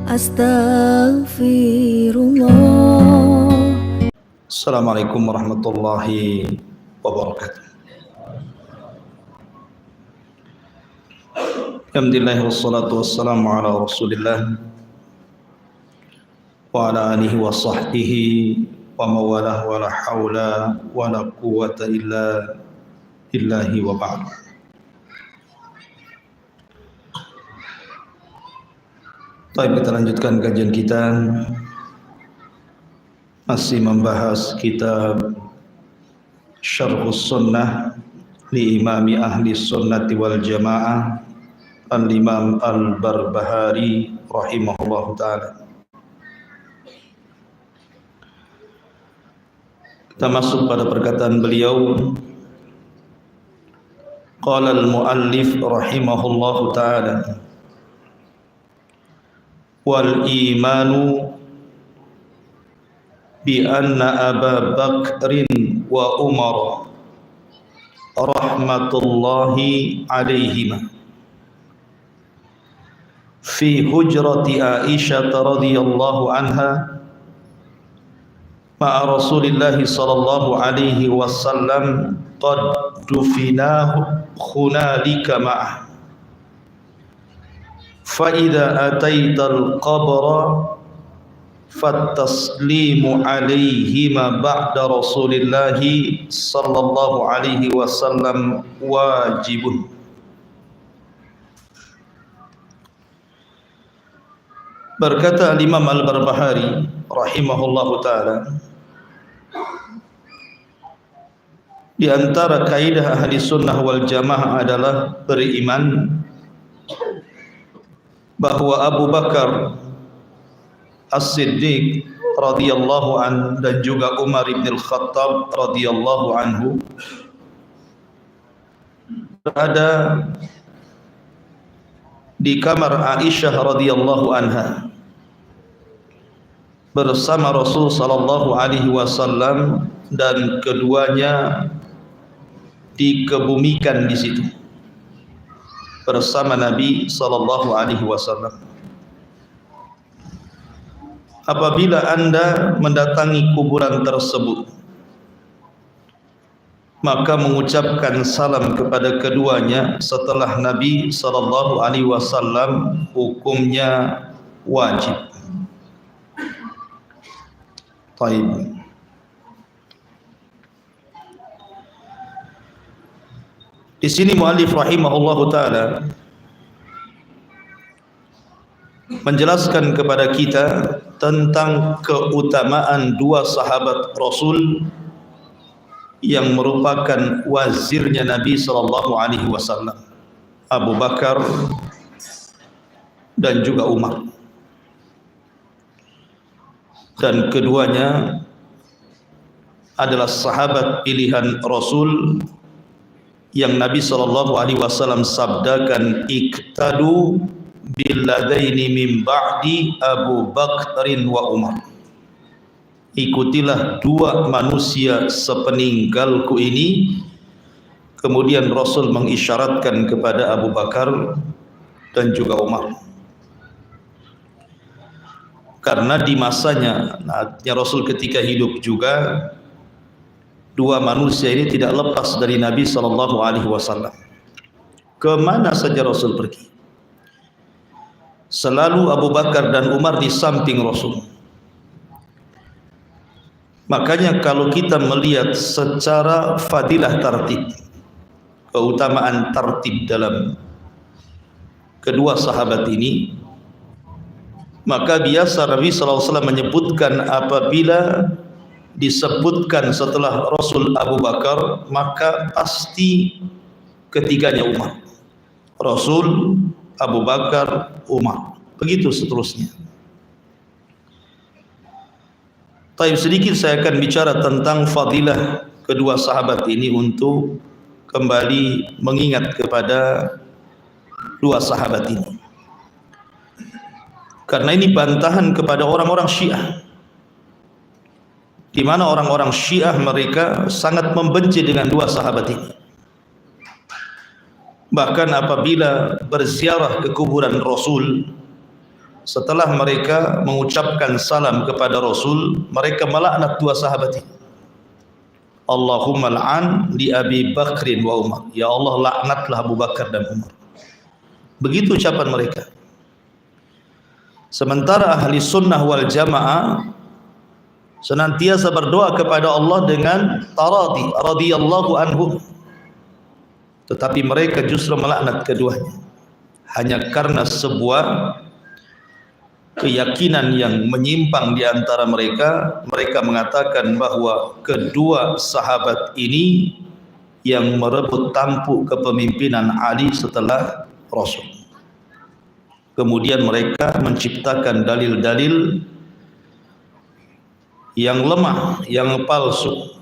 Astaghfirullah. Assalamualaikum warahmatullahi wabarakatuh. Alhamdulillah wassalatu wassalamu ala Rasulillah wa ala alihi wa sahbihi wa mawalah wa la hawla wa la quwwata illa billahi wa ba'd. Baik, kita lanjutkan kajian kita, masih membahas kitab Syarhus Sunnah li Imami Ahli Sunnati wal Jamaah Al-Imam Al-Barbahari rahimahullahu ta'ala. Kita masuk pada perkataan beliau, qala al-muallif rahimahullahu ta'ala, wal imanu bi anna Aba Bakrin wa Umar rahmatullahi alaihima fi hujrati Aisyah radhiyallahu anha ma'a Rasulillahi sallallahu alaihi wasallam qad dufinahu hunalika ma'ah fa idza ataital qabra fattaslimu alaihima ba'da Rasulillahi sallallahu alaihi wasallam wajibun. Berkata Imam Al-Barbahari rahimahullahu ta'ala, di antara kaidah ahli sunnah wal jamaah adalah beriman bahwa Abu Bakar As-Siddiq radhiyallahu anhu dan juga Umar bin Al-Khattab radhiyallahu anhu berada di kamar Aisyah radhiyallahu anha bersama Rasul sallallahu alaihi wasallam, dan keduanya dikebumikan di situ bersama Nabi sallallahu alaihi wasallam. Apabila Anda mendatangi kuburan tersebut, maka mengucapkan salam kepada keduanya setelah Nabi sallallahu alaihi wasallam, hukumnya wajib. Baik. Di sini muallif rahimahullahu taala menjelaskan kepada kita tentang keutamaan dua sahabat Rasul yang merupakan wazirnya Nabi sallallahu alaihi wasallam, Abu Bakar dan juga Umar. Dan keduanya adalah sahabat pilihan Rasul yang Nabi sallallahu alaihi wasallam sabdakan, iktadu billadaini min ba'di Abu Bakrin wa Umar. Ikutilah dua manusia sepeninggalku ini. Kemudian Rasul mengisyaratkan kepada Abu Bakar dan juga Umar, karena di masanya Rasul ketika hidup juga dua manusia ini tidak lepas dari Nabi sallallahu alaihi wasallam. Kemana saja Rasul pergi, selalu Abu Bakar dan Umar di samping Rasul. Makanya kalau kita melihat secara fadilah tartib, keutamaan tartib dalam kedua sahabat ini, maka biasa Nabi SAW menyebutkan apabila disebutkan setelah Rasul Abu Bakar, maka pasti ketiganya Umar. Rasul, Abu Bakar, Umar, begitu seterusnya. Tapi sedikit saya akan bicara tentang fadilah kedua sahabat ini untuk kembali mengingat kepada dua sahabat ini, karena ini bantahan kepada orang-orang Syiah, di mana orang-orang Syiah mereka sangat membenci dengan dua sahabat ini. Bahkan apabila berziarah ke kuburan Rasul setelah mereka mengucapkan salam kepada Rasul, mereka melaknat dua sahabat ini. Allahumma al'an li Abi Bakrin wa Umar. Ya Allah, laknatlah Abu Bakar dan Umar. Begitu ucapan mereka. Sementara ahli sunnah wal jamaah senantiasa berdoa kepada Allah dengan taradi, radhiyallahu anhum. Tetapi mereka justru melaknat keduanya hanya karena sebuah keyakinan yang menyimpang di antara mereka. Mereka mengatakan bahwa kedua sahabat ini yang merebut tampuk kepemimpinan Ali setelah Rasul. Kemudian mereka menciptakan dalil-dalil yang lemah, yang palsu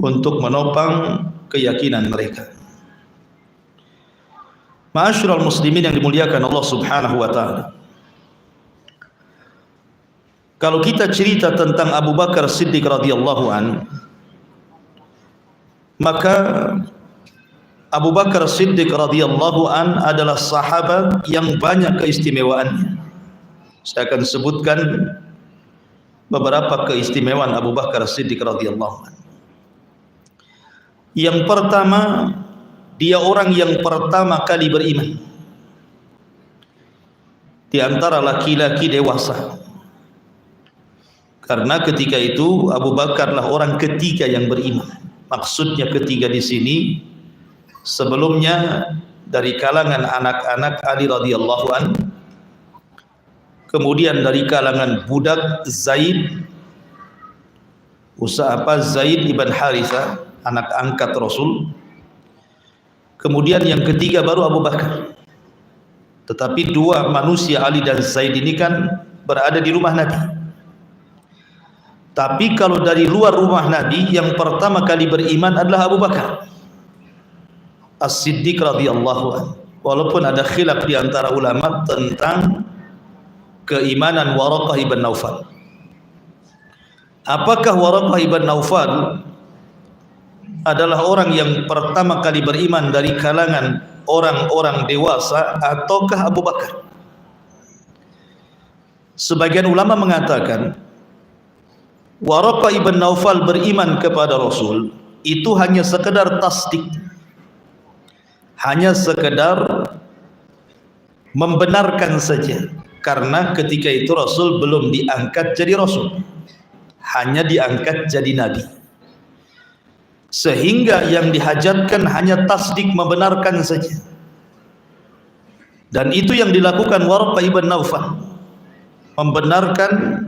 untuk menopang keyakinan mereka. Ma'asyiral muslimin yang dimuliakan Allah Subhanahu wa taala. Kalau kita cerita tentang Abu Bakar Siddiq radhiyallahu an, maka Abu Bakar Siddiq radhiyallahu an adalah sahabat yang banyak keistimewaannya. Saya akan sebutkan beberapa keistimewaan Abu Bakar Siddiq radhiyallahu an. Yang pertama, dia orang yang pertama kali beriman di antara laki-laki dewasa. Karena ketika itu Abu Bakarlah orang ketiga yang beriman. Maksudnya ketiga di sini, sebelumnya dari kalangan anak-anak Ali radhiyallahu an, kemudian dari kalangan budak Zaid, Zaid ibn Harithah, anak angkat Rasul. Kemudian yang ketiga baru Abu Bakar. Tetapi dua manusia Ali dan Zaid ini kan berada di rumah Nabi. Tapi kalau dari luar rumah Nabi, yang pertama kali beriman adalah Abu Bakar As-Siddiq radhiyallahu anhu. Walaupun ada khilaf di antara ulama tentang keimanan Waraqah ibn Naufal. Apakah Waraqah ibn Naufal adalah orang yang pertama kali beriman dari kalangan orang-orang dewasa ataukah Abu Bakar? Sebagian ulama mengatakan Waraqah ibn Naufal beriman kepada Rasul itu hanya sekedar tasdik, hanya sekedar membenarkan saja, karena ketika itu Rasul belum diangkat jadi Rasul, hanya diangkat jadi Nabi, sehingga yang dihajatkan hanya tasdik, membenarkan saja. Dan itu yang dilakukan Waraqah ibn Naufal, membenarkan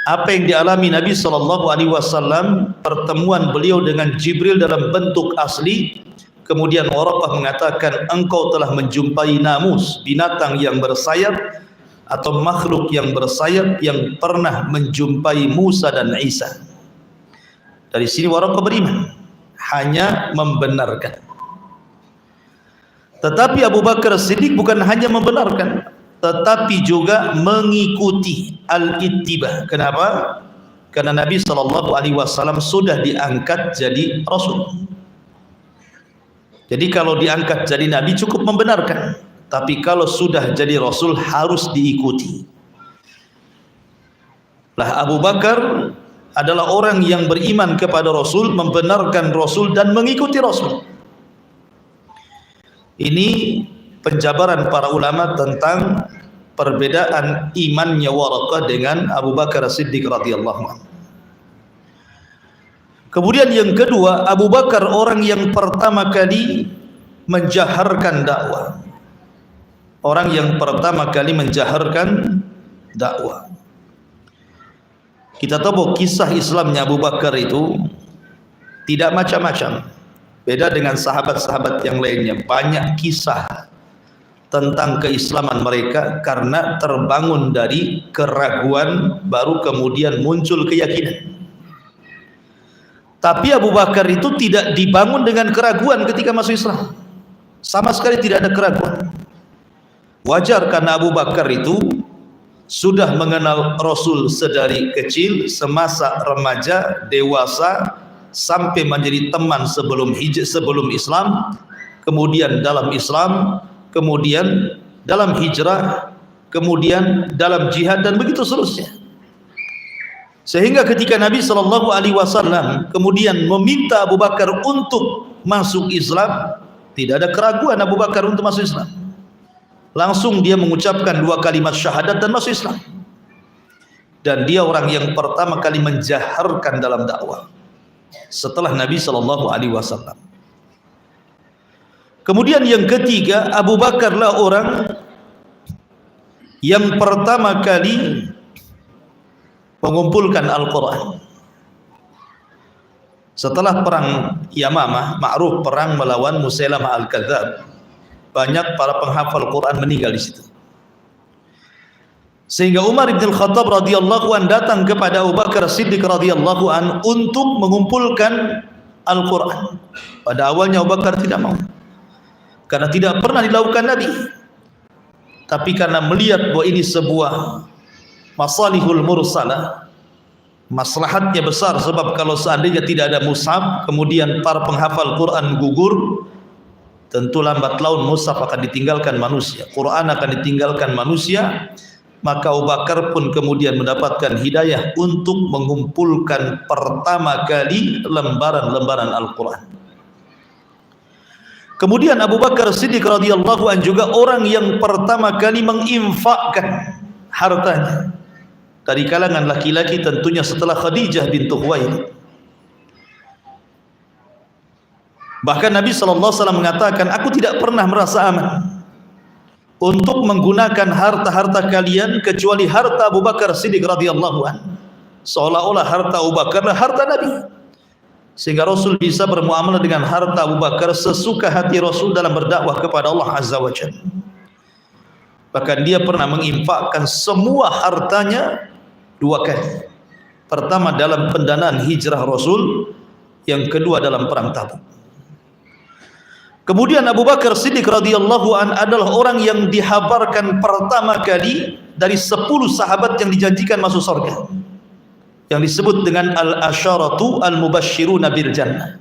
apa yang dialami Nabi SAW, pertemuan beliau dengan Jibril dalam bentuk asli. Kemudian Waraqah mengatakan, engkau telah menjumpai namus, binatang yang bersayap atau makhluk yang bersayap yang pernah menjumpai Musa dan Isa. Dari sini Waraqah beriman, hanya membenarkan. Tetapi Abu Bakar Siddiq bukan hanya membenarkan, tetapi juga mengikuti al-ittibah. Kenapa? Karena Nabi SAW sudah diangkat jadi Rasul. Jadi kalau diangkat jadi Nabi cukup membenarkan, tapi kalau sudah jadi Rasul harus diikuti. Lah Abu Bakar adalah orang yang beriman kepada Rasul, membenarkan Rasul dan mengikuti Rasul. Ini penjabaran para ulama tentang perbedaan imannya Waraqah dengan Abu Bakar Siddiq radhiyallahu anhu. Kemudian yang kedua, Abu Bakar orang yang pertama kali menjaharkan dakwah. Orang yang pertama kali menjaharkan dakwah. Kita tahu kisah Islamnya Abu Bakar itu tidak macam-macam. Beda dengan sahabat-sahabat yang lainnya, banyak kisah tentang keislaman mereka karena terbangun dari keraguan baru kemudian muncul keyakinan. Tapi Abu Bakar itu tidak dibangun dengan keraguan ketika masuk Islam. Sama sekali tidak ada keraguan. Wajar karena Abu Bakar itu sudah mengenal Rasul sedari kecil, semasa remaja, dewasa, sampai menjadi teman sebelum Islam, kemudian dalam Islam, kemudian dalam hijrah, kemudian dalam jihad, dan begitu seterusnya. Sehingga ketika Nabi SAW kemudian meminta Abu Bakar untuk masuk Islam, tidak ada keraguan Abu Bakar untuk masuk Islam. Langsung dia mengucapkan 2 kalimat syahadat dan masuk Islam. Dan dia orang yang pertama kali menjaharkan dalam dakwah setelah Nabi SAW. Kemudian yang ketiga, Abu Bakarlah orang yang pertama kali mengumpulkan Al-Quran. Setelah perang Yamamah, ma'ruf perang melawan Musailamah Al-Kadzab, banyak para penghafal Quran meninggal di situ. Sehingga Umar bin Khattab radhiyallahu an datang kepada Abu Bakar Siddiq radhiyallahu an untuk mengumpulkan Al-Quran. Pada awalnya Abu Bakar tidak mau, karena tidak pernah dilakukan Nabi. Tapi karena melihat bahwa ini sebuah masalihul mursalah, maslahatnya besar, sebab kalau seandainya tidak ada mushaf, kemudian para penghafal Quran gugur, tentu lambat laun mushaf akan ditinggalkan manusia, Quran akan ditinggalkan manusia. Maka Abu Bakar pun kemudian mendapatkan hidayah untuk mengumpulkan pertama kali lembaran-lembaran Al-Quran. Kemudian Abu Bakar Siddiq radhiyallahu an juga orang yang pertama kali menginfakkan hartanya dari kalangan laki-laki, tentunya setelah Khadijah bintu Khuwailid. Bahkan Nabi SAW mengatakan, aku tidak pernah merasa aman untuk menggunakan harta-harta kalian kecuali harta Abu Bakar Siddiq radhiyallahu an. Seolah-olah harta Abu Bakar adalah harta Nabi, sehingga Rasul bisa bermuamalah dengan harta Abu Bakar sesuka hati Rasul dalam berdakwah kepada Allah Azza wa Jalla. Bahkan dia pernah menginfakkan semua hartanya 2 kali. Pertama dalam pendanaan hijrah Rasul, yang kedua dalam perang Tabuk. Kemudian Abu Bakar Siddiq radhiyallahu an adalah orang yang dihabarkan pertama kali dari 10 sahabat yang dijanjikan masuk surga, yang disebut dengan al-asyaratu al-mubashshiruna bil jannah.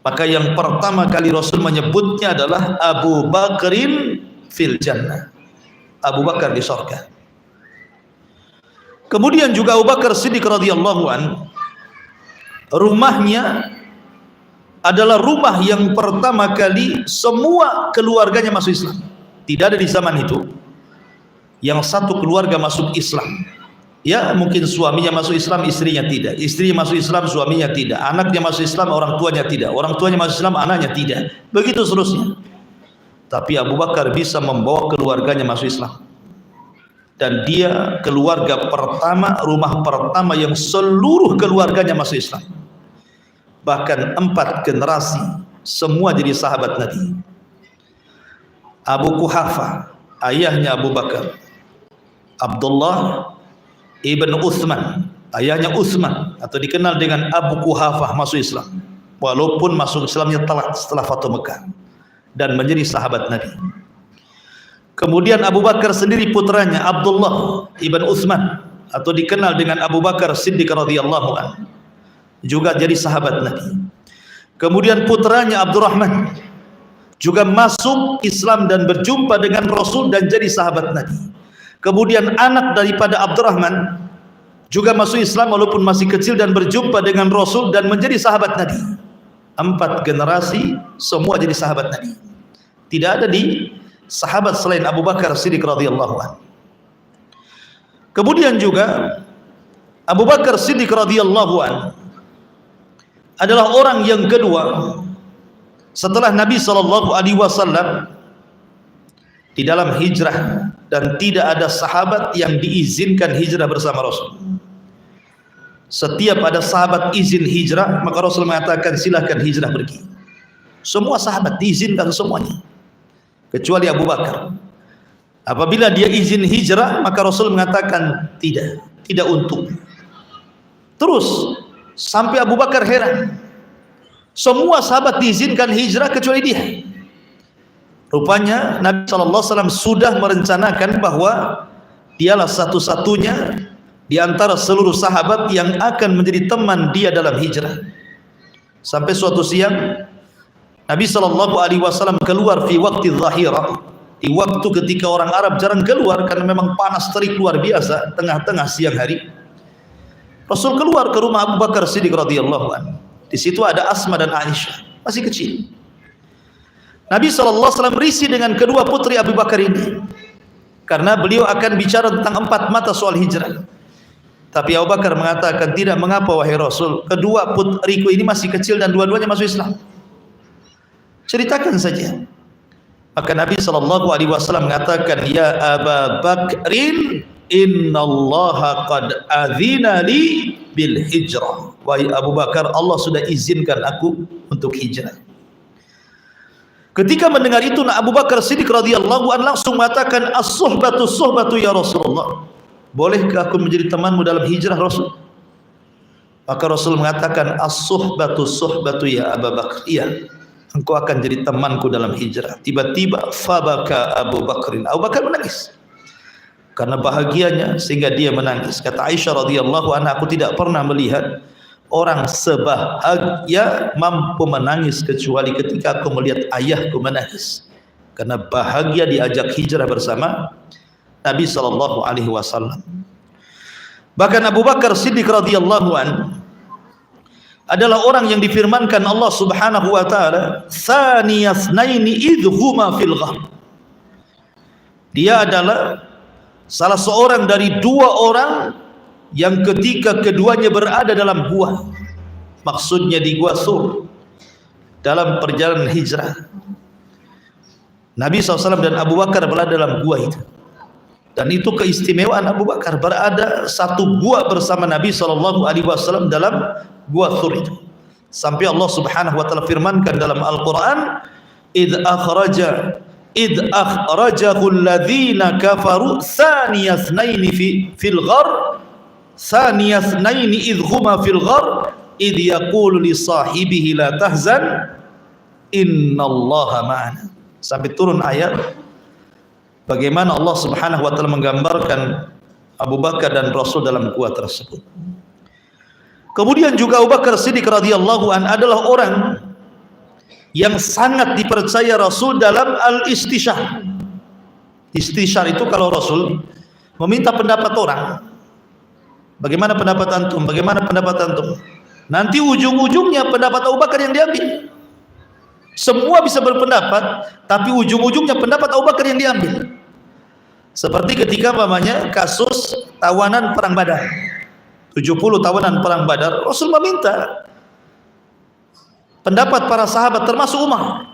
Maka yang pertama kali Rasul menyebutnya adalah Abu Bakrin fil jannah, Abu Bakar di surga. Kemudian juga Abu Bakar Siddiq radhiyallahu an, rumahnya adalah rumah yang pertama kali semua keluarganya masuk Islam. Tidak ada di zaman itu yang satu keluarga masuk Islam. Ya, mungkin suaminya masuk Islam, istrinya tidak. Istrinya masuk Islam, suaminya tidak. Anaknya masuk Islam, orang tuanya tidak. Orang tuanya masuk Islam, anaknya tidak. Begitu seterusnya. Tapi Abu Bakar bisa membawa keluarganya masuk Islam. Dan dia keluarga pertama, rumah pertama yang seluruh keluarganya masuk Islam. Bahkan 4 generasi semua jadi sahabat Nabi. Abu Quhafa, ayahnya Abu Bakar, Abdullah ibn Uthman, ayahnya Uthman, atau dikenal dengan Abu Quhafa, masuk Islam, walaupun masuk Islamnya telat setelah Fathu Mekah, dan menjadi sahabat Nabi. Kemudian Abu Bakar sendiri putranya Abdullah ibn Uthman, atau dikenal dengan Abu Bakar Siddiq radhiyallahu anhu, juga jadi sahabat Nabi. Kemudian putranya Abdurrahman juga masuk Islam dan berjumpa dengan Rasul dan jadi sahabat Nabi. Kemudian anak daripada Abdurrahman juga masuk Islam walaupun masih kecil dan berjumpa dengan Rasul dan menjadi sahabat Nabi. 4 generasi semua jadi sahabat Nabi. Tidak ada di sahabat selain Abu Bakar Siddiq radhiyallahu anhu. Kemudian juga Abu Bakar Siddiq radhiyallahu anhu adalah orang yang kedua setelah Nabi SAW di dalam hijrah, dan tidak ada sahabat yang diizinkan hijrah bersama Rasul. Setiap ada sahabat izin hijrah, maka Rasul mengatakan silahkan hijrah pergi. Semua sahabat diizinkan semuanya, kecuali Abu Bakar. Apabila dia izin hijrah, maka Rasul mengatakan tidak untuk. Terus sampai Abu Bakar heran, semua sahabat diizinkan hijrah kecuali dia. Rupanya Nabi SAW sudah merencanakan bahwa dialah satu-satunya di antara seluruh sahabat yang akan menjadi teman dia dalam hijrah. Sampai suatu siang Nabi SAW keluar fi waqti zahirah, di di waktu ketika orang Arab jarang keluar karena memang panas terik luar biasa, tengah-tengah siang hari. Rasul keluar ke rumah Abu Bakar Siddiq radhiyallahu anhu. Di situ ada Asma dan Aisyah, masih kecil. Nabi SAW berisi dengan kedua putri Abu Bakar ini, karena beliau akan bicara tentang 4 mata soal hijrah. Tapi Abu Bakar mengatakan, tidak, mengapa wahai Rasul, kedua putriku ini masih kecil dan dua-duanya masuk Islam. Ceritakan saja. Maka Nabi SAW mengatakan, ya Aba Bakrin, innallaha qad adzina li bil hijrah. Wahai Abu Bakar, Allah sudah izinkan aku untuk hijrah. Ketika mendengar itu, Abu Bakar Siddiq radhiyallahu anhu langsung mengatakan, as-suhbatu ya Rasulullah. Bolehkah aku menjadi temanmu dalam hijrah Rasul? Maka Rasul mengatakan, as-suhbatu ya Abu Bakar. Iya, engkau akan jadi temanku dalam hijrah. Tiba-tiba fabaka Abu Bakrin. Abu Bakar menangis karena bahagianya sehingga dia menangis. Kata Aisyah radhiyallahu anha, aku tidak pernah melihat orang sebahagia mampu menangis kecuali ketika aku melihat ayahku menangis, karena bahagia diajak hijrah bersama Nabi SAW. Bahkan Abu Bakar Siddiq radhiyallahu anhu adalah orang yang difirmankan Allah Subhanahu wa taala, "Tsaniyasnaini idhuma fil ghar." Dia adalah salah seorang dari 2 orang yang ketika keduanya berada dalam gua, maksudnya di gua Sur, dalam perjalanan hijrah. Nabi SAW dan Abu Bakar berada dalam gua itu. Dan itu keistimewaan Abu Bakar, berada satu gua bersama Nabi SAW dalam gua Thur itu. Sampai Allah Subhanahu wa taala firmankan dalam Al-Qur'an, "Idz akhrajahu alladhina kafaru tsaniyasnaini fil ghar, tsaniyasnaini idh huma fil ghar, idh yaqulu li sahibihi la tahzan, innallaha ma'ana." Sampai turun ayat bagaimana Allah Subhanahu wa taala menggambarkan Abu Bakar dan Rasul dalam gua tersebut. Kemudian juga Abu Bakar Siddiq radhiyallahu an adalah orang yang sangat dipercaya Rasul dalam al-istisyar. Istisyar itu kalau Rasul meminta pendapat orang, bagaimana pendapat antum, bagaimana pendapat antum, nanti ujung-ujungnya pendapat Abu Bakar yang diambil. Semua bisa berpendapat, tapi ujung-ujungnya pendapat Abu Bakar yang diambil. Seperti ketika umpamanya kasus tawanan perang Badar, 70 tawanan perang Badar, Rasul meminta pendapat para sahabat termasuk Umar,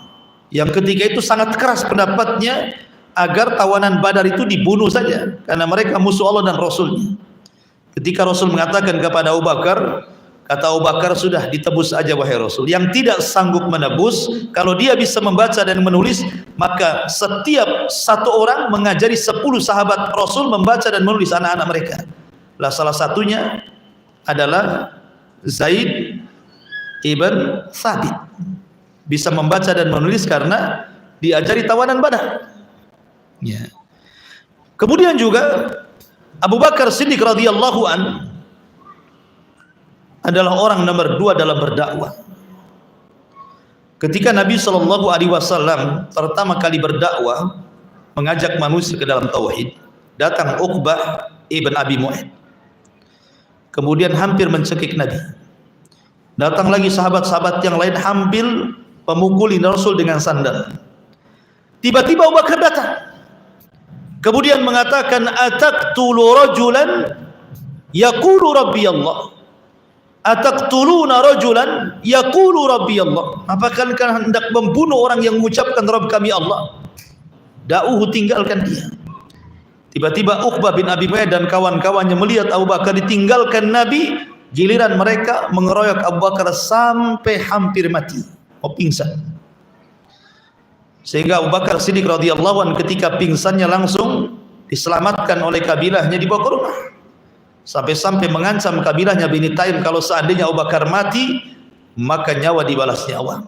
yang ketika itu sangat keras pendapatnya agar tawanan Badar itu dibunuh saja karena mereka musuh Allah dan Rasulnya. Ketika Rasul mengatakan kepada Abu Bakar, kata Abu Bakar, sudah ditebus aja wahai Rasul. Yang tidak sanggup menebus, kalau dia bisa membaca dan menulis, maka setiap satu orang mengajari 10 sahabat Rasul membaca dan menulis anak-anak mereka. Lah salah satunya adalah Zaid ibn Thabit, bisa membaca dan menulis karena diajari tawanan Badar. Ya. Kemudian juga Abu Bakar Siddiq radhiyallahu an adalah orang nomor 2 dalam berdakwah. Ketika Nabi SAW pertama kali berdakwah, mengajak manusia ke dalam tauhid, datang Uqbah ibn Abi Mu'ayth, kemudian hampir mencekik Nabi. Datang lagi sahabat-sahabat yang lain hampir memukuli Rasul dengan sandal. Tiba-tiba Abu Bakar datang, kemudian mengatakan, ataqtulu rajulan yaqulu rabbi Allah, ataqtuluna rajulan yaqulu rabbi Allah. Apakah kalian hendak membunuh orang yang mengucapkan Rabb kami Allah? Da'uhu, tinggalkan dia. Tiba-tiba Uqbah bin Abi Mu'ayth dan kawan-kawannya melihat Abu Bakar ditinggalkan Nabi, giliran mereka mengeroyok Abu Bakar sampai hampir mati, mau pingsan. Sehingga Abu Bakar Siddiq radhiyallahu anhu ketika pingsannya langsung diselamatkan oleh kabilahnya, dibawa ke rumah. Sampai-sampai mengancam kabilahnya Bani Taim, kalau seandainya Abu Bakar mati maka nyawa dibalas nyawa.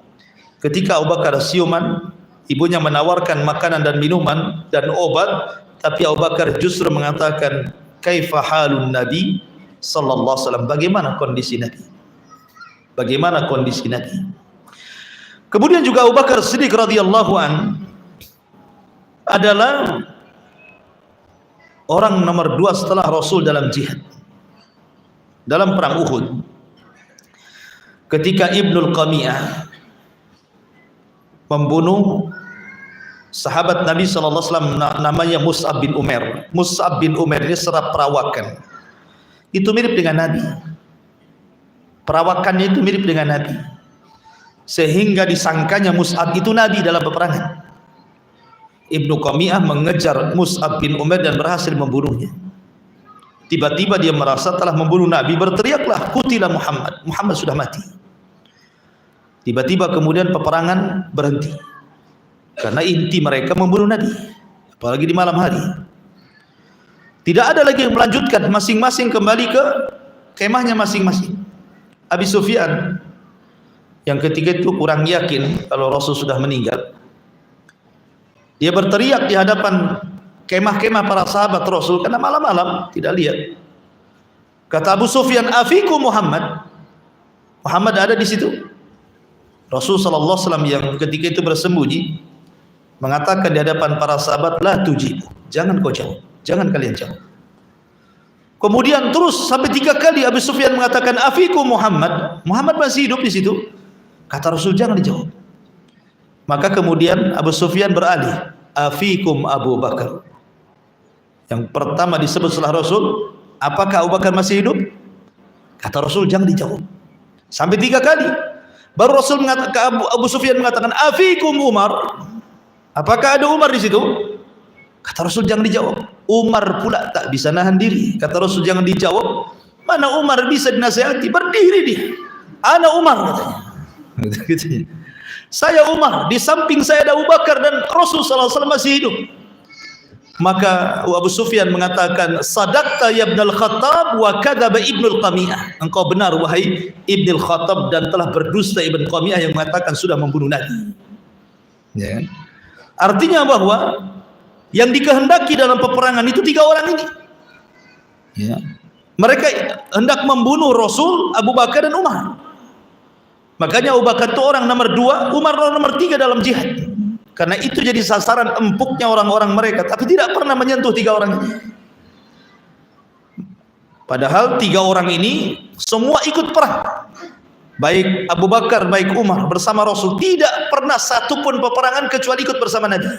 Ketika Abu Bakar siuman, ibunya menawarkan makanan dan minuman dan obat, tapi Abu Bakar justru mengatakan, kaifa halun Nabi sallallahu alaihi wasallam, bagaimana kondisi Nabi? Bagaimana kondisi Nabi? Kemudian juga Abu Bakar Siddiq radhiyallahu an adalah orang nomor 2 setelah Rasul dalam jihad. Dalam perang Uhud, ketika Ibnul Qami'ah membunuh sahabat Nabi SAW namanya Mus'ab bin Umair. Mus'ab bin Umair ini serap perawakan, itu mirip dengan Nabi. Perawakannya itu mirip dengan Nabi, sehingga disangkanya Mus'ab itu Nabi dalam peperangan. Ibnu Qami'ah mengejar Mus'ab bin Umair dan berhasil membunuhnya. Tiba-tiba dia merasa telah membunuh Nabi, berteriaklah, "Qutila Muhammad, Muhammad sudah mati." Tiba-tiba kemudian peperangan berhenti, karena inti mereka membunuh Nabi, apalagi di malam hari. Tidak ada lagi yang melanjutkan, masing-masing kembali ke kemahnya masing-masing. Abi Sufyan yang ketika itu kurang yakin kalau Rasul sudah meninggal, dia berteriak di hadapan kemah-kemah para sahabat Rasul, karena malam-malam tidak lihat. Kata Abu Sufyan, "Afiku Muhammad." Muhammad ada di situ. Rasul sallallahu alaihi wasallam yang ketika itu bersembunyi mengatakan di hadapan para sahabat, "La tujib." Jangan kau jawab, jangan kalian jawab. Kemudian terus sampai 3 kali Abu Sufyan mengatakan, "Afiku Muhammad." Muhammad masih hidup di situ. Kata Rasul, "Jangan dijawab." Maka kemudian Abu Sufyan beralih, "Afikum Abu Bakar." Yang pertama disebut setelah Rasul, apakah Abu Bakar masih hidup? Kata Rasul, "Jangan dijawab." Sampai 3 kali. Baru Rasul mengatakan, Abu Sufyan mengatakan, "Afikum Umar." Apakah ada Umar di situ? Kata Rasul, "Jangan dijawab." Umar pula tak bisa nahan diri. Kata Rasul, "Jangan dijawab." Mana Umar bisa dinasihati? Berdiri dia. "Ana Umar," katanya. "Saya Umar, di samping saya ada Abu Bakar dan Rasul sallallahu alaihi wasallam masih hidup." Maka Abu Sufyan mengatakan, "Sadaqta ya Ibnul Khattab wa kadzaba Ibnul Qami'ah." Engkau benar wahai Ibnul Khattab, dan telah berdusta Ibn Qami'ah yang mengatakan sudah membunuh Nabi. Ya kan? Artinya bahwa yang dikehendaki dalam peperangan itu 3 orang ini. Ya. Mereka hendak membunuh Rasul, Abu Bakar dan Umar. Makanya Abu Bakar itu orang nomor 2, Umar nomor 3 dalam jihad. Karena itu jadi sasaran empuknya orang-orang mereka, tapi tidak pernah menyentuh 3 orang ini. Padahal 3 orang ini semua ikut perang. Baik Abu Bakar, baik Umar bersama Rasul, tidak pernah satupun peperangan kecuali ikut bersama Nabi.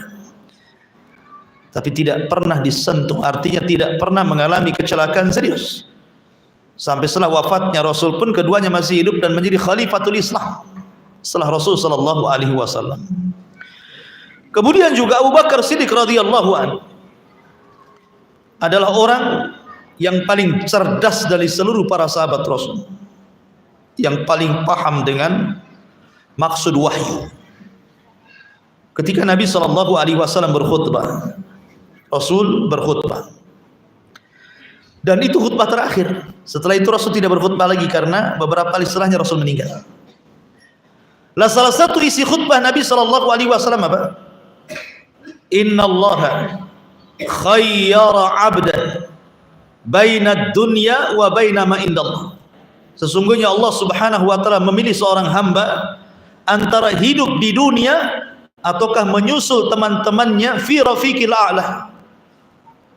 Tapi tidak pernah disentuh, artinya tidak pernah mengalami kecelakaan serius. Sampai setelah wafatnya Rasul pun keduanya masih hidup dan menjadi khalifatul Islam setelah Rasul sallallahu alaihi wasallam. Kemudian juga Abu Bakar Siddiq radhiyallahu anhu adalah orang yang paling cerdas dari seluruh para sahabat Rasul, yang paling paham dengan maksud wahyu. Ketika Nabi sallallahu alaihi wasallam berkhutbah, Rasul berkhutbah, dan itu khutbah terakhir. Setelah itu Rasul tidak berkhutbah lagi karena beberapa kali setelahnya Rasul meninggal. Lah salah satu isi khutbah Nabi sallallahu alaihi wasallam apa? Innallaha khayyara 'abdan baina dunya wa baina ma indallah. Sesungguhnya Allah Subhanahu wa taala memilih seorang hamba antara hidup di dunia ataukah menyusul teman-temannya fi rafiqil a'la,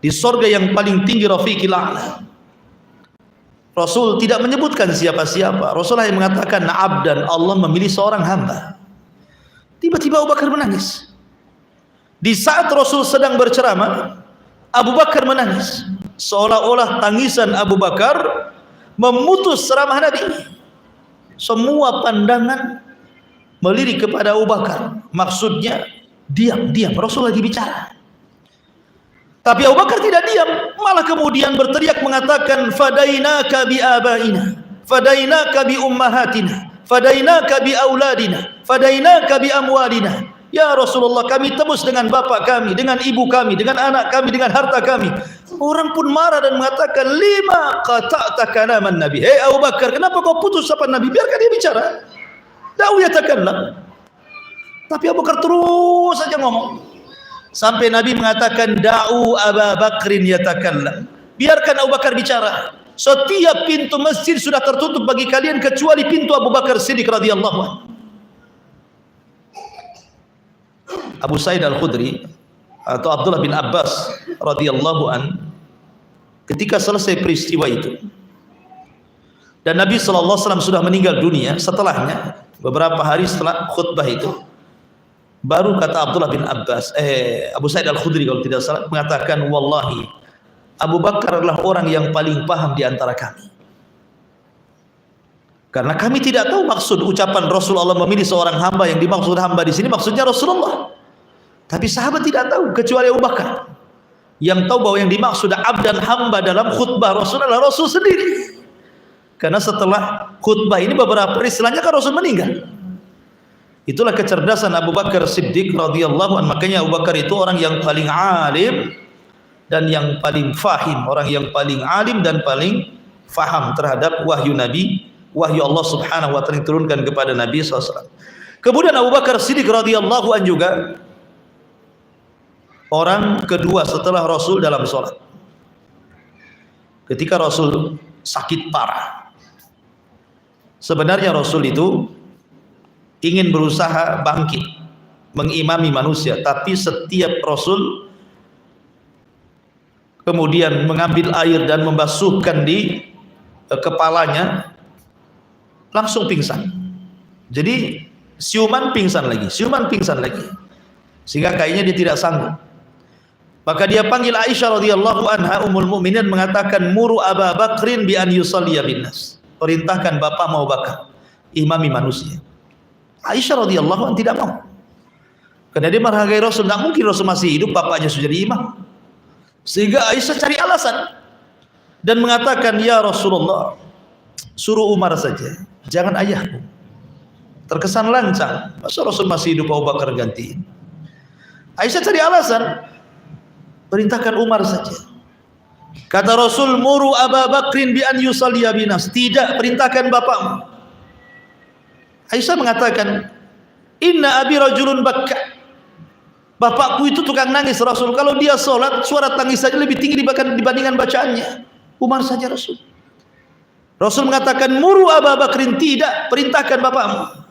di surga yang paling tinggi, rafiqil a'la. Rasul tidak menyebutkan siapa-siapa. Rasul hanya mengatakan abdan, Allah memilih seorang hamba. Tiba-tiba Abu Bakar menangis. Di saat Rasul sedang berceramah, Abu Bakar menangis, seolah-olah tangisan Abu Bakar memutus ceramah Nabi. Semua pandangan melirik kepada Abu Bakar. Maksudnya diam, Rasul lagi bicara. Tapi Abu Bakar tidak diam, malah kemudian berteriak mengatakan, "Fadainaka bi abaina, fadainaka bi ummahatina, fadainaka bi auladina, fadainaka bi amwalina." Ya Rasulullah, kami tebus dengan bapak kami, dengan ibu kami, dengan anak kami, dengan harta kami. Orang pun marah dan mengatakan, "Lima qata'ta kalaman Nabi." Hei Abu Bakar, kenapa kau putus ucapan Nabi? Biarkan dia bicara. Da'u yatakallam. Tapi Abu Bakar terus saja ngomong. Sampai Nabi mengatakan, "Da'u Abu Bakrin yatakallam." Biarkan Abu Bakar bicara. Setiap pintu masjid sudah tertutup bagi kalian kecuali pintu Abu Bakar Siddiq radhiyallahu anhu. Abu Sa'id Al-Khudri atau Abdullah bin Abbas radhiyallahu an, ketika selesai peristiwa itu dan Nabi SAW sudah meninggal dunia, setelahnya beberapa hari setelah khutbah itu baru kata Abdullah bin Abbas, Abu Sa'id Al-Khudri kalau tidak salah, mengatakan, wallahi Abu Bakar adalah orang yang paling paham di antara kami. Karena kami tidak tahu maksud ucapan Rasulullah memilih seorang hamba, yang dimaksud hamba di sini maksudnya Rasulullah. Tapi sahabat tidak tahu kecuali Abu Bakar. Yang tahu bahwa yang dimaksud abdan hamba dalam khutbah Rasul adalah Rasul sendiri. Karena setelah khutbah ini beberapa hari setelahnya kan Rasul meninggal. Itulah kecerdasan Abu Bakar Siddiq radhiyallahu anhu. Makanya Abu Bakar itu orang yang paling alim dan yang paling fahim, orang yang paling alim dan paling faham terhadap wahyu Nabi, wahyu Allah Subhanahu wa taala yang turunkan kepada Nabi SAW. Kemudian Abu Bakar Siddiq radhiyallahu anhu juga orang kedua setelah Rasul dalam sholat. Ketika Rasul sakit parah, sebenarnya Rasul itu ingin berusaha bangkit mengimami manusia, tapi setiap Rasul kemudian mengambil air dan membasuhkan di kepalanya, langsung pingsan. Jadi siuman pingsan lagi, sehingga kayaknya dia tidak sanggup. Maka dia panggil Aisyah radhiyallahu anha ummul mukminin, mengatakan, muru Abu Bakrin bi an yusalliya bin nas, perintahkan bapak Abu Bakar imami manusia. Aisyah radhiyallahu anha tidak mau, karena dia menghargai Rasul. Tidak mungkin Rasul masih hidup bapaknya sudah jadi imam. Sehingga Aisyah cari alasan dan mengatakan, ya Rasulullah, suruh Umar saja, jangan ayahku. Terkesan lancang, masa Rasul masih hidup Abu Bakar gantiin. Aisyah cari alasan, perintahkan Umar saja. Kata Rasul, muru Abu Bakrin bi an yusalliya binas, tidak, perintahkan bapakmu. Aisyah mengatakan, inna abi rajulun bakka, bapakku itu tukang nangis Rasul. Kalau dia sholat, suara tangis saja lebih tinggi dibandingkan bacaannya. Umar saja Rasul. Rasul mengatakan, muru Abu Bakrin, tidak, perintahkan bapakmu.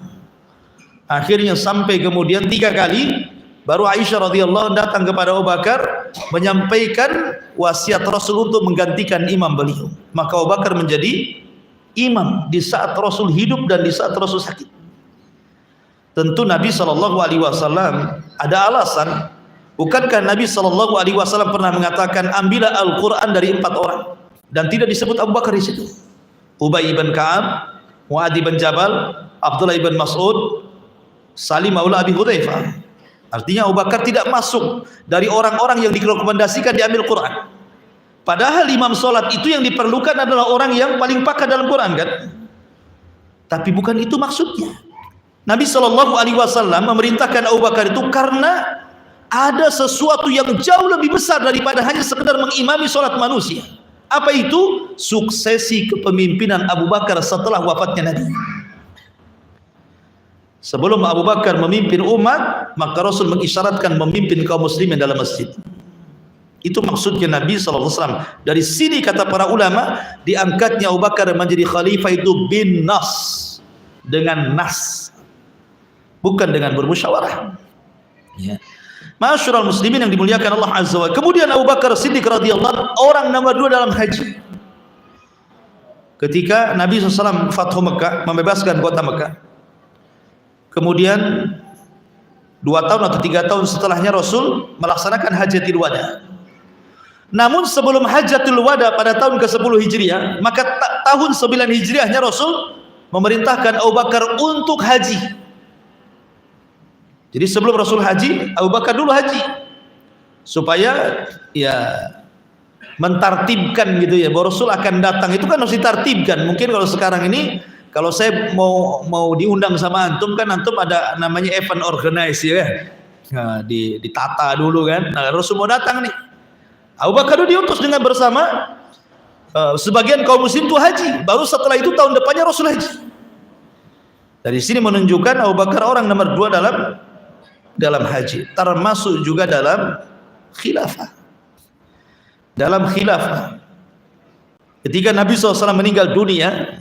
Akhirnya sampai kemudian 3 kali baru Aisyah radhiyallahu anha datang kepada Abu Bakar menyampaikan wasiat Rasul untuk menggantikan imam beliau. Maka Abu Bakar menjadi imam di saat Rasul hidup dan di saat Rasul sakit. Tentu Nabi SAW ada alasan. Bukankah Nabi SAW pernah mengatakan, ambillah Al-Quran dari 4 orang, dan tidak disebut Abu Bakar di situ. Ubay bin Ka'ab, Mu'adz bin Jabal, Abdullah bin Mas'ud, Salim maula Abi Hudzaifah. Artinya Abu Bakar tidak masuk dari orang-orang yang direkomendasikan diambil Quran. Padahal imam sholat itu yang diperlukan adalah orang yang paling pakar dalam Quran, kan? Tapi bukan itu maksudnya. Nabi SAW memerintahkan Abu Bakar itu karena ada sesuatu yang jauh lebih besar daripada hanya sekedar mengimami sholat manusia. Apa itu? Suksesi kepemimpinan Abu Bakar setelah wafatnya Nabi. Sebelum Abu Bakar memimpin umat, maka Rasul mengisyaratkan memimpin kaum muslimin dalam masjid. Itu maksudnya Nabi SAW. Dari sini kata para ulama, diangkatnya Abu Bakar menjadi khalifah itu bin nas, dengan nas, bukan dengan bermusyawarah. Ya. Ma'asyiral muslimin yang dimuliakan Allah Azza wa Jalla. Kemudian Abu Bakar Siddiq radhiyallahu anhu orang nomor 2 dalam haji. Ketika Nabi SAW Fathu Mekah, membebaskan kota Mekah, kemudian 2 tahun atau 3 tahun setelahnya Rasul melaksanakan Hajatul Wada. Namun sebelum Hajatul Wada pada tahun ke-10 Hijriah, maka tahun 9 Hijriahnya Rasul memerintahkan Abu Bakar untuk haji. Jadi sebelum Rasul haji, Abu Bakar dulu haji, supaya ya mentartibkan gitu ya, bahwa Rasul akan datang itu kan harus ditartibkan. Mungkin kalau sekarang ini, kalau saya mau diundang sama antum, kan antum ada namanya event organize ya kan, nah, ditata dulu kan. Nah, Rasul mau datang nih, Abu Bakar diutus dengan bersama sebagian kaum muslim itu haji. Baru setelah itu tahun depannya Rasul haji. Dari sini menunjukkan Abu Bakar orang nomor 2 dalam haji, termasuk juga dalam khilafah. Dalam khilafah, ketika Nabi SAW meninggal dunia,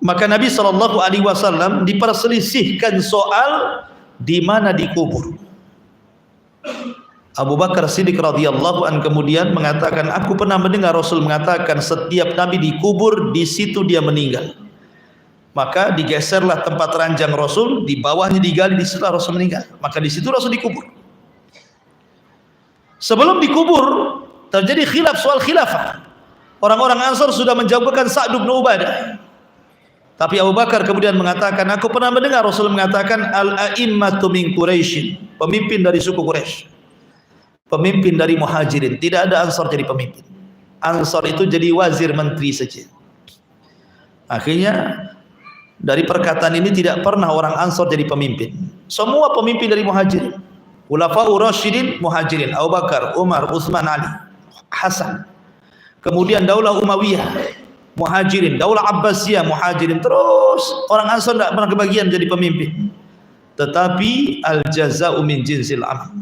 maka Nabi SAW diperselisihkan soal di mana dikubur. Abu Bakar Siddiq radhiyallahu an kemudian mengatakan, aku pernah mendengar Rasul mengatakan setiap nabi dikubur di situ dia meninggal. Maka digeserlah tempat ranjang Rasul, di bawahnya digali, di situ Rasul meninggal. Maka di situ Rasul dikubur. Sebelum dikubur terjadi khilaf soal khilafah. Orang-orang Ansar sudah menjauhkan Sa'd bin Ubadah. Tapi Abu Bakar kemudian mengatakan, aku pernah mendengar Rasul mengatakan al-a'immatu min Quraisy, pemimpin dari suku Quraisy. Pemimpin dari Muhajirin, tidak ada Ansar jadi pemimpin. Ansar itu jadi wazir menteri saja. Akhirnya dari perkataan ini tidak pernah orang Ansar jadi pemimpin. Semua pemimpin dari Muhajirin. Khulafaur Rasyidin Muhajirin, Abu Bakar, Umar, Utsman, Ali, Hasan. Kemudian Daulah Umayyah Muhajirin, Daulah Abbasiyah Muhajirin. Terus orang Ansar tidak pernah kebagian jadi pemimpin. Tetapi al-jaza'u min jinsil amal.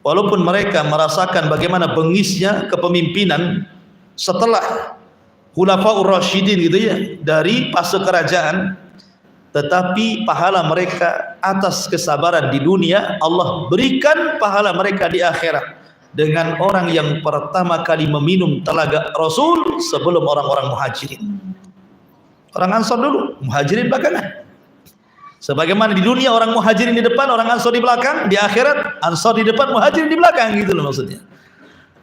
Walaupun mereka merasakan bagaimana bengisnya kepemimpinan setelah Khulafaur Rasyidin gitu ya, dari fase kerajaan, tetapi pahala mereka atas kesabaran di dunia Allah berikan pahala mereka di akhirat dengan orang yang pertama kali meminum telaga Rasul sebelum orang-orang Muhajirin. Orang Ansar dulu, Muhajirin belakangan. Sebagaimana di dunia orang Muhajirin di depan, orang Ansar di belakang, di akhirat Ansar di depan, Muhajirin di belakang, gitu loh maksudnya.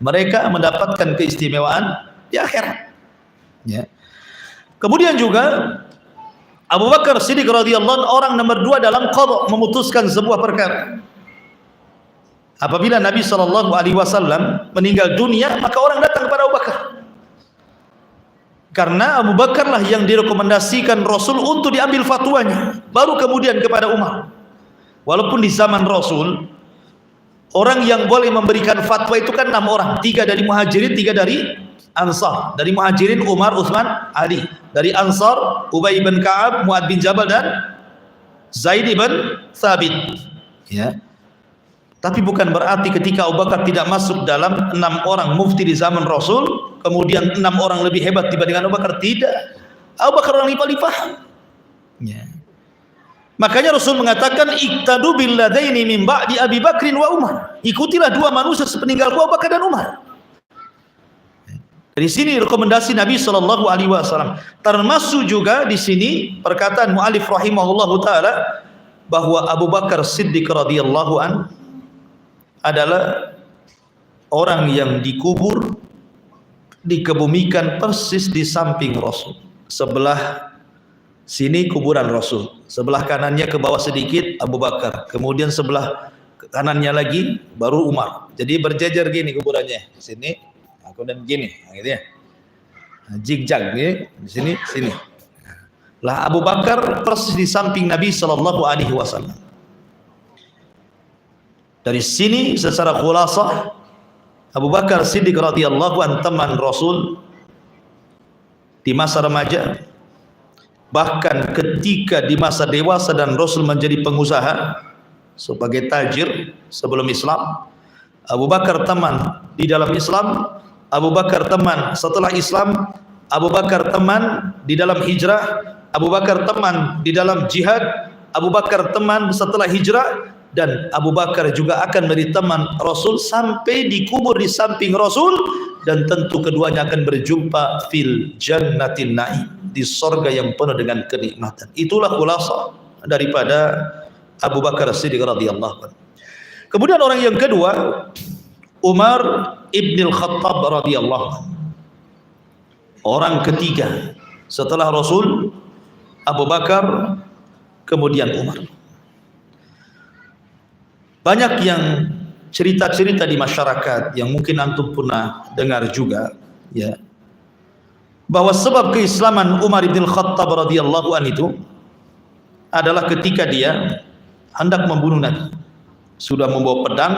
Mereka mendapatkan keistimewaan di akhirat. Ya. Kemudian juga Abu Bakar Siddiq radhiyallahu anhu orang nomor 2 dalam qadha, memutuskan sebuah perkara. Apabila Nabi SAW meninggal dunia, maka orang datang kepada Abu Bakar. Karena Abu Bakarlah yang direkomendasikan Rasul untuk diambil fatwanya, baru kemudian kepada Umar. Walaupun di zaman Rasul orang yang boleh memberikan fatwa itu kan 6 orang, 3 dari Muhajirin, 3 dari Ansar. Dari Muhajirin Umar, Utsman, Ali. Dari Ansar Ubay bin Ka'ab, Mu'ad bin Jabal dan Zaid bin Thabit. Ya. Tapi bukan berarti ketika Abu Bakar tidak masuk dalam 6 orang mufti di zaman Rasul, kemudian 6 orang lebih hebat dibandingkan Abu Bakar. Tidak. Abu Bakar orang yang paling paham. Ya. Makanya Rasul mengatakan iqtadu bil ladaini min ba'di Abi Bakrin wa Umar. Ikutilah 2 manusia sepeninggalku, Abu Bakar dan Umar. Dari sini rekomendasi Nabi SAW. Termasuk juga di sini perkataan mu'alif rahimahullahu ta'ala bahwa Abu Bakar Siddiq radhiyallahu an adalah orang yang dikubur, dikebumikan persis di samping Rasul. Sebelah sini kuburan Rasul, sebelah kanannya ke bawah sedikit Abu Bakar, kemudian sebelah kanannya lagi baru Umar. Jadi berjajar gini kuburannya, di sini, kemudian gini, gitu ya, zigzag gini, di sini, sini. Lah Abu Bakar persis di samping Nabi SAW. Dari sini secara khulasah Abu Bakar Siddiq radhiyallahu an teman Rasul di masa remaja, bahkan ketika di masa dewasa dan Rasul menjadi pengusaha sebagai tajir sebelum Islam. Abu Bakar teman di dalam Islam, Abu Bakar teman setelah Islam, Abu Bakar teman di dalam hijrah, Abu Bakar teman di dalam jihad, Abu Bakar teman setelah hijrah, dan Abu Bakar juga akan menjadi teman Rasul sampai dikubur di samping Rasul, dan tentu keduanya akan berjumpa fil jannatin na'im, di sorga yang penuh dengan kenikmatan. Itulah khulasa daripada Abu Bakar Siddiq radhiyallahu anhu. Kemudian orang yang kedua Umar ibn al-Khattab radhiyallahu anhu. Orang ketiga setelah Rasul, Abu Bakar, kemudian Umar. Banyak yang cerita-cerita di masyarakat yang mungkin antum pernah dengar juga, ya, bahwa sebab keislaman Umar bin Khattab radhiyallahu anhu itu adalah ketika dia hendak membunuh Nabi. Sudah membawa pedang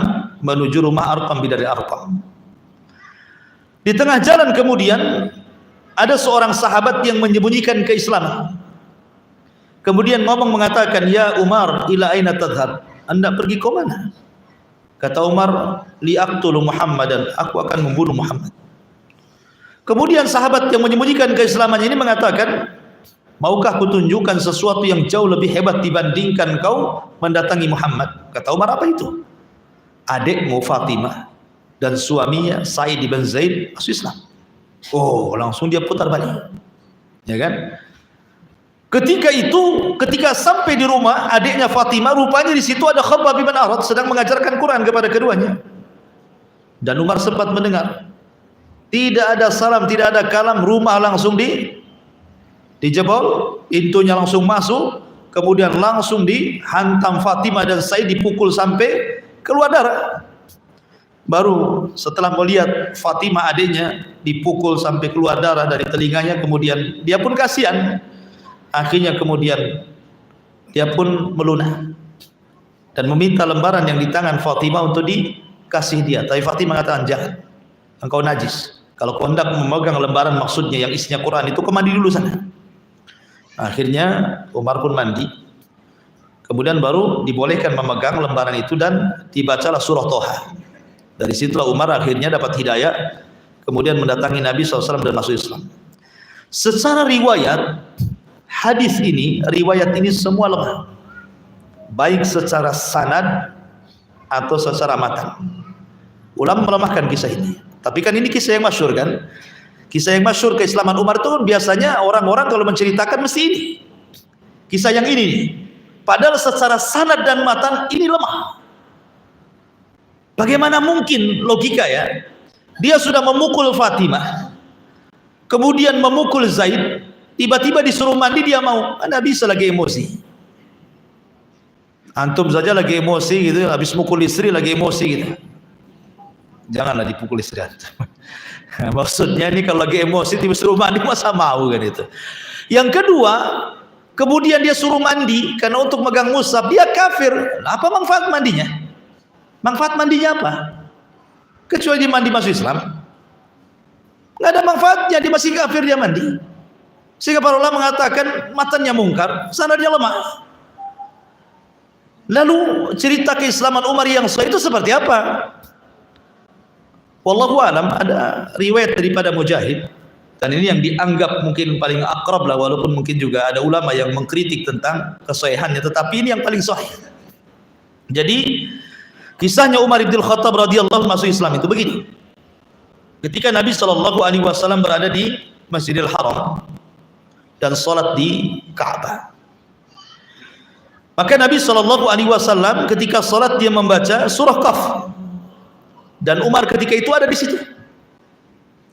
menuju rumah Arqam bidadari Arqam. Di tengah jalan kemudian ada seorang sahabat yang menyembunyikan keislaman. Kemudian ngomong mengatakan, "Ya Umar, ila aina tadhhab?" Anda pergi ke mana? Kata Umar, liaqtulu Muhammadan, aku akan membunuh Muhammad. Kemudian sahabat yang menyembunyikan keislamannya ini mengatakan, maukah kutunjukkan sesuatu yang jauh lebih hebat dibandingkan kau mendatangi Muhammad? Kata Umar, apa itu? adikmu Fatimah dan suaminya Sa'id bin Zaid masuk Islam. Oh, langsung dia putar balik. Ya kan? Ketika sampai di rumah adiknya Fatimah, rupanya di situ ada Khabbab bin Arat sedang mengajarkan Quran kepada keduanya. Dan Umar sempat mendengar. Tidak ada salam, tidak ada kalam, rumah langsung dijebol, pintunya langsung masuk, kemudian langsung dihantam Fatimah dan Sa'id, dipukul sampai keluar darah. Baru setelah melihat Fatimah adiknya dipukul sampai keluar darah dari telinganya, kemudian dia pun kasihan. Akhirnya kemudian dia pun melunak dan meminta lembaran yang di tangan Fatimah untuk dikasih dia. Tapi Fatimah mengatakan, jangan, engkau najis. Kalau kau hendak memegang lembaran maksudnya yang isinya Quran itu, kau mandi dulu sana. Akhirnya Umar pun mandi. Kemudian baru dibolehkan memegang lembaran itu dan dibacalah surah Toha. Dari situlah Umar akhirnya dapat hidayah, kemudian mendatangi Nabi SAW dan masuk Islam. Secara riwayat, hadis ini, riwayat ini semua lemah, baik secara sanad atau secara matan. Ulama melemahkan kisah ini. Tapi kan ini kisah yang masyhur kan? Kisah yang masyhur keislaman Umar itu kan biasanya orang-orang kalau menceritakan mesti ini. Kisah yang ini nih. Padahal secara sanad dan matan ini lemah. Bagaimana mungkin logika ya? Dia sudah memukul Fatimah, kemudian memukul Zaid, tiba-tiba disuruh mandi dia mau. Anda bisa lagi emosi. Antum saja lagi emosi gitu, habis mukul istri lagi emosi gitu. Janganlah dipukul istri antum. Maksudnya ini kalau lagi emosi tiba suruh mandi masa mau kan itu. Yang kedua, kemudian dia suruh mandi karena untuk megang mushaf, dia kafir. Apa manfaat mandinya? Manfaat mandinya apa? Kecuali dia mandi masuk Islam. Nggak ada manfaatnya, dia masih kafir dia mandi. Sehingga para ulama mengatakan matanya mungkar, sanadnya lemah. Lalu cerita keislaman Umar yang sahih itu seperti apa? Wallahu alam, ada riwayat daripada Mujahid, dan ini yang dianggap mungkin paling akrab lah, walaupun mungkin juga ada ulama yang mengkritik tentang kesahihannya, tetapi ini yang paling sahih. Jadi kisahnya Umar bin Khattab radhiyallahu masuk Islam itu begini. Ketika Nabi SAW berada di Masjidil Haram dan salat di Ka'bah, maka Nabi SAW ketika salat dia membaca surah Qaf. Dan Umar ketika itu ada di situ.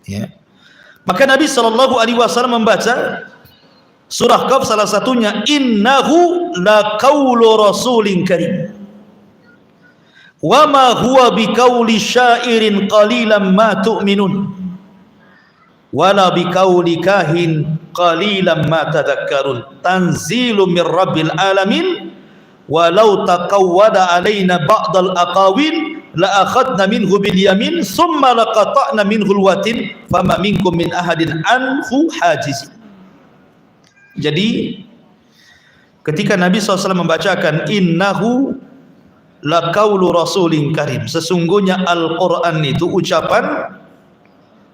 Ya. Maka Nabi SAW membaca surah Qaf, salah satunya innahu la qaulu rasulin karim wa ma huwa biqauli syairin qalilan ma tu'minun wa la biqauli kahin qalilan ma tadhakkarun tanzilun mir rabbil alamin walau taqawwada alaina ba'dal aqawil la akhadna minhu bil yamin thumma laqata'na minhu al watin fama minkum min ahadin anhu hajiz. Jadi ketika Nabi SAW membacakan innahu la qaulu rasulin karim, sesungguhnya Al-Quran itu ucapan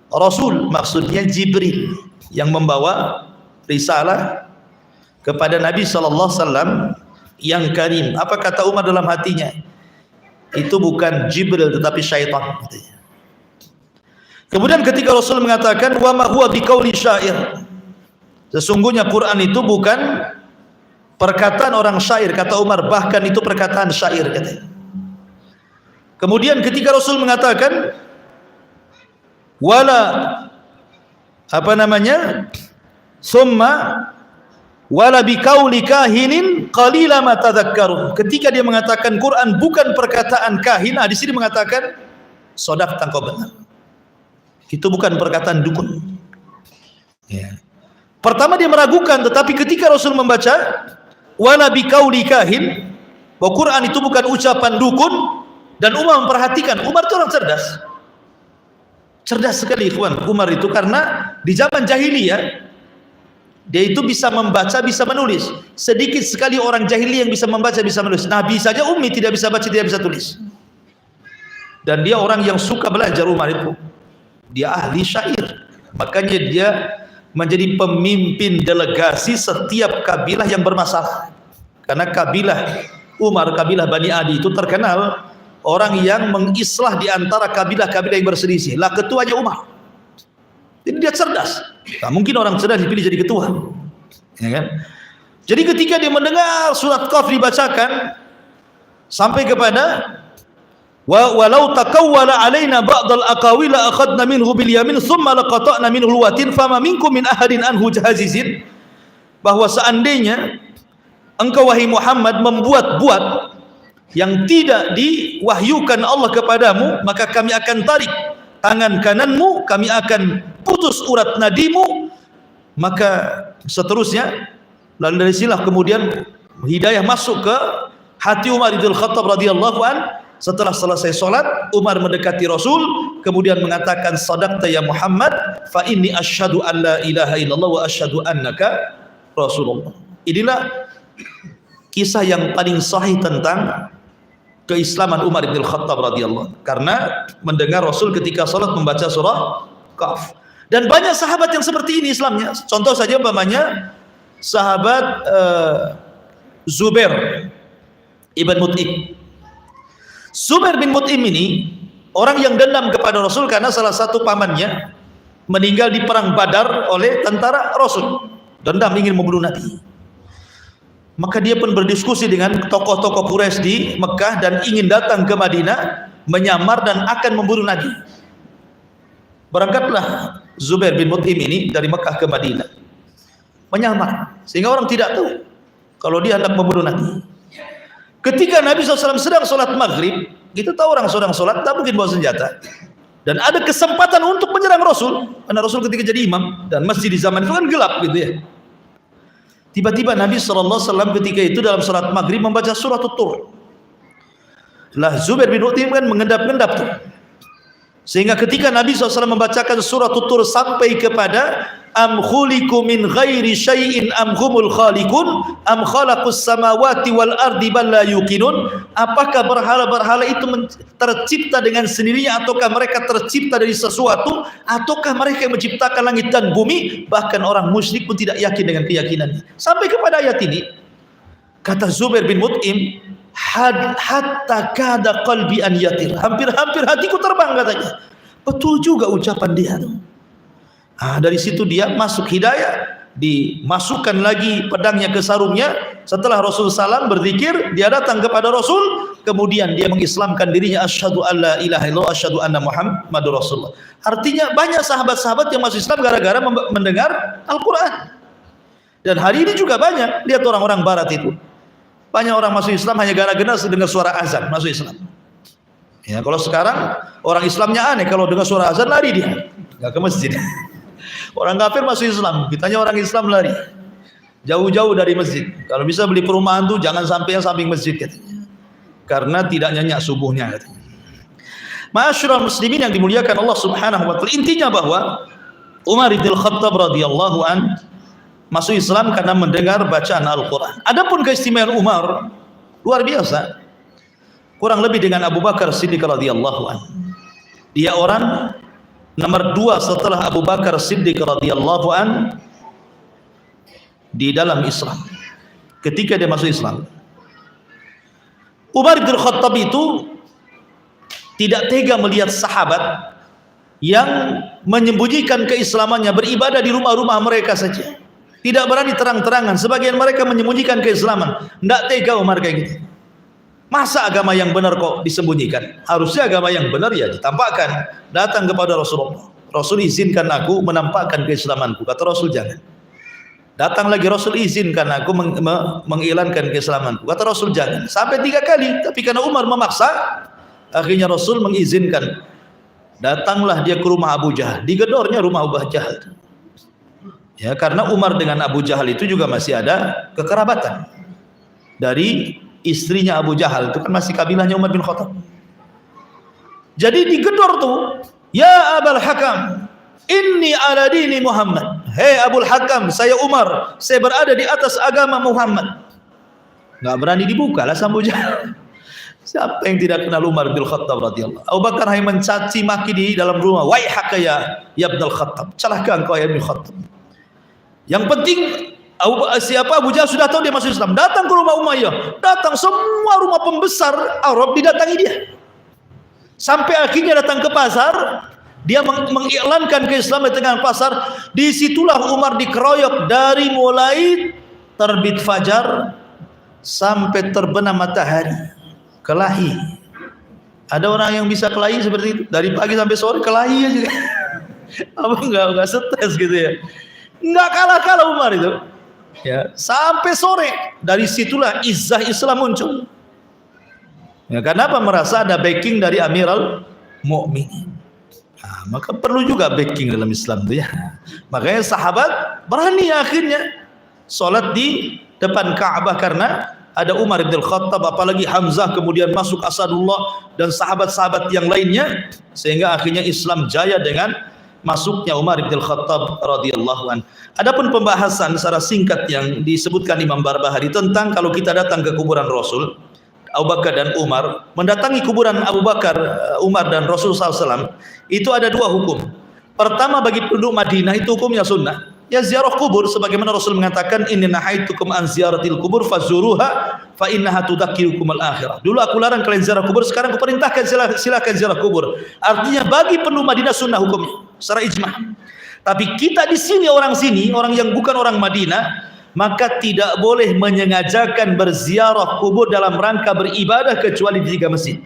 Rasul, maksudnya Jibril yang membawa risalah kepada Nabi SAW yang karim. Apa kata Umar dalam hatinya? Itu bukan Jibril tetapi syaitan. Kemudian ketika Rasul mengatakan wa ma huwa biqauli syair, sesungguhnya Quran itu bukan perkataan orang syair, kata Umar, bahkan itu perkataan syair katanya. Kemudian ketika Rasul mengatakan wala summa wala biqauli kahinin qalila ma tadhakkarun, ketika dia mengatakan Quran bukan perkataan kahin, di sini mengatakan shadaqta, engkau benar, itu bukan perkataan dukun. Ya. Pertama dia meragukan, tetapi ketika Rasul membaca wala biqauli kahin, bahwa Quran itu bukan ucapan dukun, dan Umar memperhatikan. Umar itu orang cerdas sekali ikhwan Umar itu, karena di zaman jahiliyah dia itu bisa membaca, bisa menulis. Sedikit sekali orang jahili yang bisa membaca, bisa menulis. Nabi saja ummi, tidak bisa baca, tidak bisa tulis. Dan dia orang yang suka belajar. Umar itu dia ahli syair, makanya dia menjadi pemimpin delegasi setiap kabilah yang bermasalah. Karena kabilah Umar, kabilah Bani Adi itu terkenal orang yang mengislah di antara kabilah-kabilah yang berselisih. Lah ketuanya Umar. Jadi dia cerdas. Tak mungkin orang cerdas dipilih jadi ketua. Ya kan? Jadi ketika dia mendengar surat Qaf dibacakan sampai kepada walau takawwala alaina ba'dal aqawila akhadna minhu bil yamin thumma laqata'na minhu alwatin fama minkum min ahadin anhu jahazizin, bahwa seandainya engkau wahai Muhammad membuat-buat yang tidak diwahyukan Allah kepadamu, maka kami akan tarik tangan kananmu, kami akan putus urat nadimu, maka seterusnya. Lalu dari silah kemudian hidayah masuk ke hati Umar bin Khattab radhiyallahu an. Setelah selesai solat, Umar mendekati Rasul, kemudian mengatakan, sadaqta ya Muhammad, fa inni asyhadu an la ilaha illallah wa asyhadu annaka Rasulullah. Inilah kisah yang paling sahih tentang keislaman Umar bin Khattab radhiyallahu, karena mendengar Rasul ketika salat membaca surah Qaf. Dan banyak sahabat yang seperti ini Islamnya. Contoh saja umpamanya sahabat Zubair ibn Mut'im. Zubair bin Mut'im ini orang yang dendam kepada Rasul karena salah satu pamannya meninggal di perang Badar oleh tentara Rasul. Dendam, ingin membunuh Nabi. Maka dia pun berdiskusi dengan tokoh-tokoh Quraisy di Mekah dan ingin datang ke Madinah, menyamar dan akan membunuh Nabi. Berangkatlah Zubair bin Mut'im ini dari Mekah ke Madinah, menyamar sehingga orang tidak tahu kalau dia hendak membunuh Nabi. Ketika Nabi SAW sedang sholat maghrib, kita tahu orang sedang sholat tak mungkin bawa senjata, dan ada kesempatan untuk menyerang Rasul, karena Rasul ketika jadi imam dan masjid di zaman itu kan gelap gitu ya. Tiba-tiba Nabi SAW ketika itu dalam sholat maghrib membaca surah Tur. Lah Zubair bin Mut'im kan mengendap-endap tuh, sehingga ketika Nabi SAW membacakan surah Tur sampai kepada am khuliqu min ghairi syai'in am humul khaliqun am khalaqus samawati wal ardi bal la yuqinun, apakah berhala-berhala itu tercipta dengan sendirinya ataukah mereka tercipta dari sesuatu, ataukah mereka yang menciptakan langit dan bumi? Bahkan orang musyrik pun tidak yakin dengan keyakinannya. Sampai kepada ayat ini kata Zubair bin Mut'im, hatta kada qalbi an yatir, hampir-hampir hatiku terbang katanya. Betul juga ucapan dia tuh. Dari situ dia masuk hidayah, dimasukkan lagi pedangnya ke sarungnya. Setelah Rasul salam berzikir, dia datang kepada Rasul, kemudian dia mengislamkan dirinya, asyhadu alla ilaha illallah asyhadu anna Muhammadur Rasulullah. Artinya banyak sahabat-sahabat yang masuk Islam gara-gara mendengar Al-Qur'an. Dan hari ini juga banyak, lihat orang-orang barat itu. Banyak orang masuk Islam hanya gara-gara dengar suara azan masuk Islam. Ya, kalau sekarang orang Islamnya aneh, kalau dengar suara azan lari dia, nggak ke masjid. Orang kafir masuk Islam, ditanya orang Islam lari, jauh-jauh dari masjid. Kalau bisa beli perumahan tuh jangan sampai yang samping masjid katanya, karena tidak nyenyak subuhnya katanya. Ma'asyiral muslimin yang dimuliakan Allah Subhanahu wa taala, intinya bahwa Umar bin Khattab radhiyallahu an masuk Islam karena mendengar bacaan Al-Quran. Adapun keistimewaan Umar luar biasa, kurang lebih dengan Abu Bakar Siddiq radhiyallahu an. Dia orang nomor 2 setelah Abu Bakar Siddiq radhiyallahu an di dalam Islam. Ketika dia masuk Islam, Umar bin Khattab itu tidak tega melihat sahabat yang menyembunyikan keislamannya, beribadah di rumah-rumah mereka saja, tidak berani terang-terangan. Sebagian mereka menyembunyikan keislaman. Tidak tega Umar kayak gitu. Masa agama yang benar kok disembunyikan? Harusnya agama yang benar ya ditampakkan. Datang kepada Rasulullah, Rasul izinkan aku menampakkan keislamanku. Kata Rasul jangan. Datang lagi Rasul izinkan aku mengiklankan keislamanku. Kata Rasul jangan. Sampai 3 kali. Tapi karena Umar memaksa, akhirnya Rasul mengizinkan. Datanglah dia ke rumah Abu Jahal. Digedornya rumah Abu Jahal. Ya, karena Umar dengan Abu Jahal itu juga masih ada kekerabatan. Dari istrinya Abu Jahal itu kan masih kabilahnya Umar bin Khattab. Jadi digedor tuh, ya Abul Hakam, inni ala dini Muhammad. Hei Abul Hakam, saya Umar, saya berada di atas agama Muhammad. Nggak berani dibuka lah Abu Jahal. Siapa yang tidak kenal Umar bin Khattab radhiyallahu? Abu Bakar hanya mencaci maki di dalam rumah. Waihaka ya Ibnul Khattab, celaka engkau ya Ibn Khattab. Yang penting Abu Jahal sudah tahu dia masuk Islam. Datang ke rumah Umayyah, datang semua rumah pembesar Arab didatangi dia. Sampai akhirnya datang ke pasar, dia mengiklankan keislaman di tengah pasar. Disitulah Umar dikeroyok dari mulai terbit fajar sampai terbenam matahari, kelahi. Ada orang yang bisa kelahi seperti itu, dari pagi sampai sore kelahi aja. Apa enggak stres gitu ya? Enggak kalah Umar itu. Ya, sampai sore. Dari situlah izzah Islam muncul. Ya, kenapa? Merasa ada backing dari Amirul Mukminin. Nah, maka perlu juga backing dalam Islam itu ya. Makanya sahabat berani akhirnya sholat di depan Ka'bah karena ada Umar bin Khattab, apalagi Hamzah, kemudian masuk Asadullah dan sahabat-sahabat yang lainnya, sehingga akhirnya Islam jaya dengan masuknya Umar bin Khattab radhiyallahu an. Adapun pembahasan secara singkat yang disebutkan Imam Barbahari tentang kalau kita datang ke kuburan Rasul, Abu Bakar dan Umar, mendatangi kuburan Abu Bakar, Umar dan Rasul SAW, itu ada dua hukum. Pertama, bagi penduduk Madinah itu hukumnya sunnah, ya ziarah kubur, sebagaimana Rasul mengatakan, inni nahaitukum an ziyaratil kubur fazuruha fa innaha tudzakirukum al-akhirah. Dulu aku larang kalian ziarah kubur, sekarang aku perintahkan silakan ziarah kubur. Artinya bagi penduduk Madinah sunnah hukumnya secara ijma'. Tapi kita di sini, orang yang bukan orang Madinah, maka tidak boleh menyengajakan berziarah kubur dalam rangka beribadah kecuali di 3 masjid.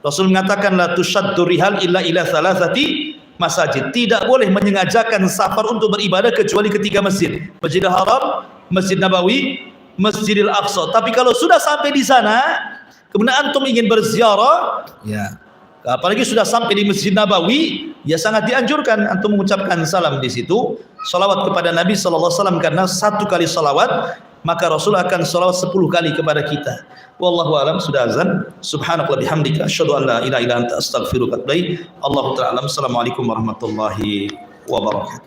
Rasul mengatakan la tushaddu rihal illa ila thalathati masajid. Tidak boleh menyengajakan safar untuk beribadah kecuali ke 3 masjid. Masjidil Haram, Masjid Nabawi, Masjidil Aqsa. Tapi kalau sudah sampai di sana, kemudian antum ingin berziarah, ya, apalagi sudah sampai di Masjid Nabawi, ya sangat dianjurkan antum mengucapkan salam di situ, salawat kepada Nabi sallallahu alaihi wasallam, karena 1 kali salawat maka Rasul akan salawat 10 kali kepada kita. Wallahu alam. Sudah azan. Subhanakallah bihamdika asyhadu an la ilaha illa anta astaghfiruka wa atubu ilaik. Allahu ta'ala alam. Assalamualaikum warahmatullahi wabarakatuh.